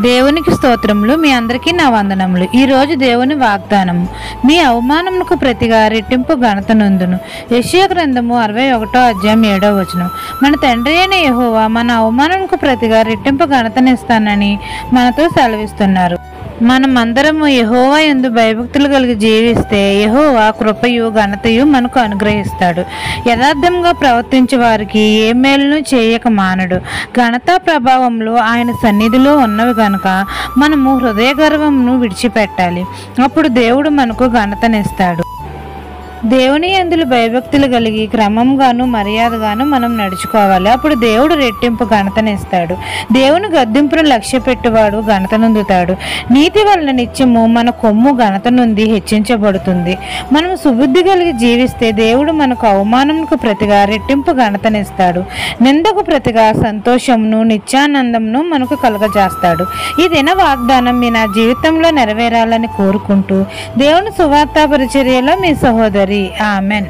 దేవునికి స్తోత్రములు. మీ అందరికీ నా వందనములు. ఈరోజు దేవుని వాగ్దానము, మీ అవమానమునకు ప్రతిగా రెట్టింపు ఘనత నొందును. యెషయా గ్రంథము 61:7. మన తండ్రి అయిన యెహోవా మన అవమానమునకు ప్రతిగా రెట్టింపు ఘనతనిస్తానని మనతో సెలవిస్తున్నారు. మనమందరము యెహోవా యందు భయభక్తులు కలిగి జీవిస్తే యెహోవా కృపయు ఘనతయు మనకు అనుగ్రహిస్తాడు. యథార్థంగా ప్రవర్తించే వారికి ఏ మేలును చేయక మానడు. ఘనత ప్రభావంలో ఆయన సన్నిధిలో ఉన్నవి గనుక మనము హృదయ గర్వమును విడిచిపెట్టాలి. అప్పుడు దేవుడు మనకు ఘనతనిస్తాడు. దేవుని యందు భయభక్తులు కలిగి క్రమంగాను మర్యాదగాను మనం నడుచుకోవాలి. అప్పుడు దేవుడు రెట్టింపు ఘనతనిస్తాడు. దేవుని గద్దింపును లక్ష్య పెట్టువాడు ఘనత నొందుతాడు. నీతి వలన నిత్యము మన కొమ్ము ఘనత నొంది హెచ్చించబడుతుంది. మనం సుబుద్ధి కలిగి జీవిస్తే దేవుడు మనకు అవమానమునకు ప్రతిగా రెట్టింపు ఘనతనిస్తాడు. నిందకు ప్రతిగా సంతోషమును నిత్యానందమును మనకు కలుగజేస్తాడు. ఈ దిన వాగ్దానం మీ నా జీవితంలో నెరవేరాలని కోరుకుంటూ దేవుని సువార్త పరిచర్యలో మీ సహోదరి. ఆమెన్.